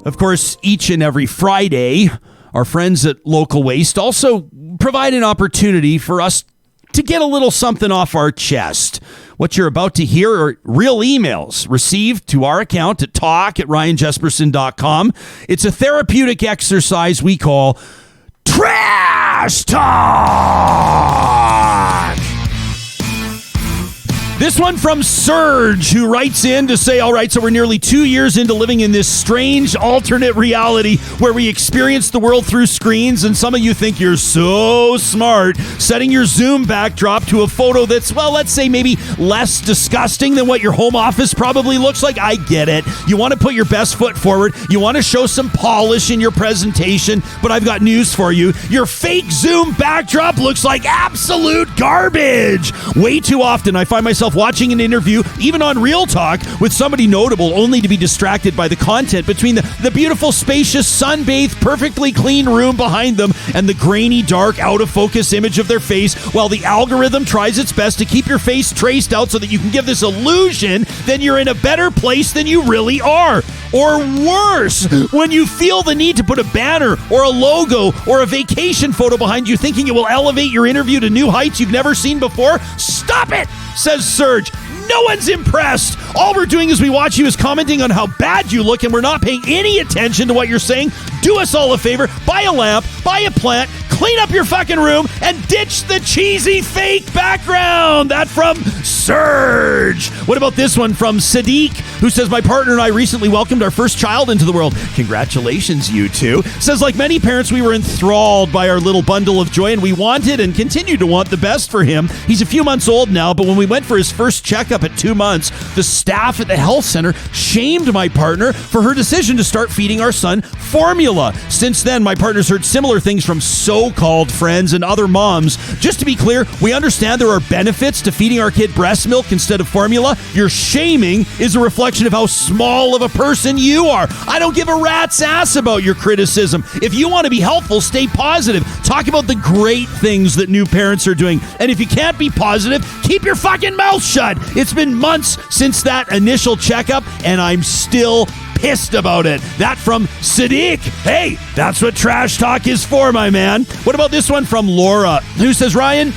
Of course, each and every Friday, our friends at Local Waste also provide an opportunity for us to get a little something off our chest. What you're about to hear are real emails received to our account at talk@ryanjesperson.com. It's a therapeutic exercise we call Trash Talk. This one from Serge, who writes in to say, all right, so we're nearly 2 years into living in this strange alternate reality where we experience the world through screens, and some of you think you're so smart setting your Zoom backdrop to a photo that's, well, let's say maybe less disgusting than what your home office probably looks like. I get it. You want to put your best foot forward. You want to show some polish in your presentation, but I've got news for you. Your fake Zoom backdrop looks like absolute garbage. Way too often I find myself watching an interview, even on Real Talk, with somebody notable, only to be distracted by the content between the beautiful, spacious, sun-bathed, perfectly clean room behind them and the grainy, dark, out-of-focus image of their face, while the algorithm tries its best to keep your face traced out so that you can give this illusion that you're in a better place than you really are. Or worse, when you feel the need to put a banner or a logo or a vacation photo behind you thinking it will elevate your interview to new heights you've never seen before, stop it, says Serge. No one's impressed. All we're doing as we watch you is commenting on how bad you look, and we're not paying any attention to what you're saying. Do us all a favor. Buy a lamp, buy a plant, clean up your fucking room, and ditch the cheesy fake background. That from Serge. What about this one from Sadiq, who says, my partner and I recently welcomed our first child into the world. Congratulations, you two. Says, like many parents, we were enthralled by our little bundle of joy, and we wanted and continue to want the best for him. He's a few months old now, but when we went for his first checkup at 2 months, the staff at the health center shamed my partner for her decision to start feeding our son formula. Since then, my partner's heard similar things from so-called friends and other moms. Just to be clear, we understand there are benefits to feeding our kid breast milk instead of formula. Your shaming is a reflection of how small of a person you are. I don't give a rat's ass about your criticism. If you want to be helpful, stay positive. Talk about the great things that new parents are doing. And if you can't be positive, keep your fucking mouth shut. It's been months since that initial checkup, and I'm still pissed about it. That from Sadiq. Hey, that's what Trash Talk is for, my man. What about this one from Laura, who says, Ryan,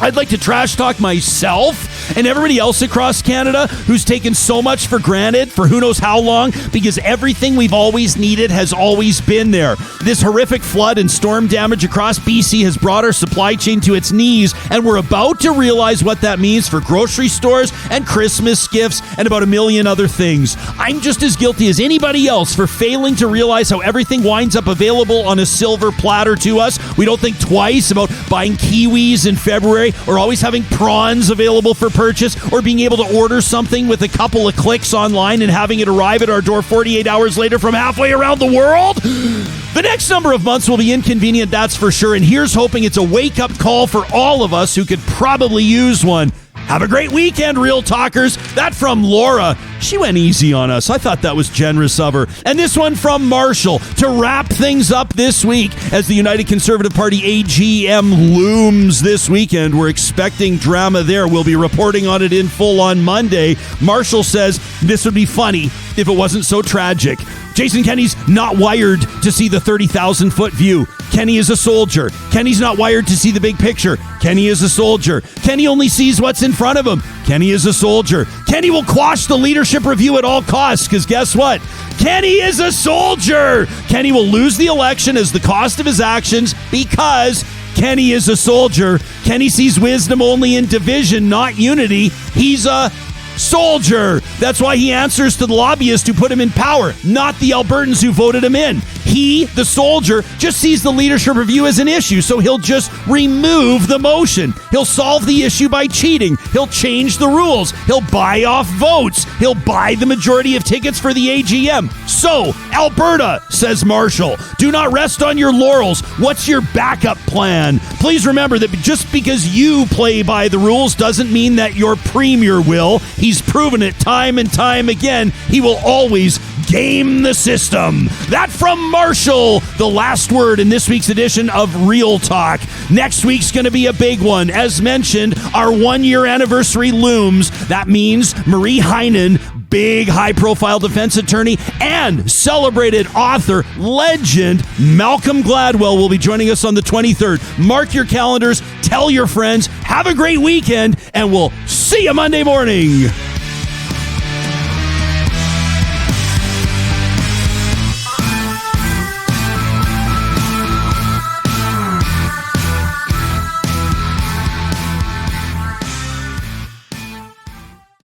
I'd like to trash talk myself and everybody else across Canada who's taken so much for granted for who knows how long, because everything we've always needed has always been there. This horrific flood and storm damage across BC has brought our supply chain to its knees, and we're about to realize what that means for grocery stores and Christmas gifts and about a million other things. I'm just as guilty as anybody else for failing to realize how everything winds up available on a silver platter to us. We don't think twice about buying kiwis in February, or always having prawns available for purchase, or being able to order something with a couple of clicks online and having it arrive at our door 48 hours later from halfway around the world. The next number of months will be inconvenient, that's for sure, and here's hoping it's a wake-up call for all of us who could probably use one. Have a great weekend, Real Talkers. That from Laura. She went easy on us. I thought that was generous of her. And this one from Marshall to wrap things up this week as the United Conservative Party AGM looms this weekend. We're expecting drama there. We'll be reporting on it in full on Monday. Marshall says this would be funny if it wasn't so tragic. Jason Kenney's not wired to see the 30,000-foot view. Kenny is a soldier. Kenny's not wired to see the big picture. Kenny is a soldier. Kenny only sees what's in front of him. Kenny is a soldier. Kenny will quash the leadership review at all costs, because guess what? Kenny is a soldier. Kenny will lose the election as the cost of his actions because Kenny is a soldier. Kenny sees wisdom only in division, not unity. He's a soldier. That's why he answers to the lobbyists who put him in power, not the Albertans who voted him in. He, the soldier, just sees the leadership review as an issue, so he'll just remove the motion. He'll solve the issue by cheating. He'll change the rules. He'll buy off votes. He'll buy the majority of tickets for the AGM. So, Alberta, says Marshall, do not rest on your laurels. What's your backup plan? Please remember that just because you play by the rules doesn't mean that your premier will. He's proven it time and time again. He will always game the system. That from Marshall, the last word in this week's edition of Real Talk. Next week's going to be a big one. As mentioned, our 1-year anniversary looms. That means Marie Heinen, big high-profile defense attorney, and celebrated author, legend, Malcolm Gladwell will be joining us on the 23rd. Mark your calendars, tell your friends, have a great weekend, and we'll see you Monday morning.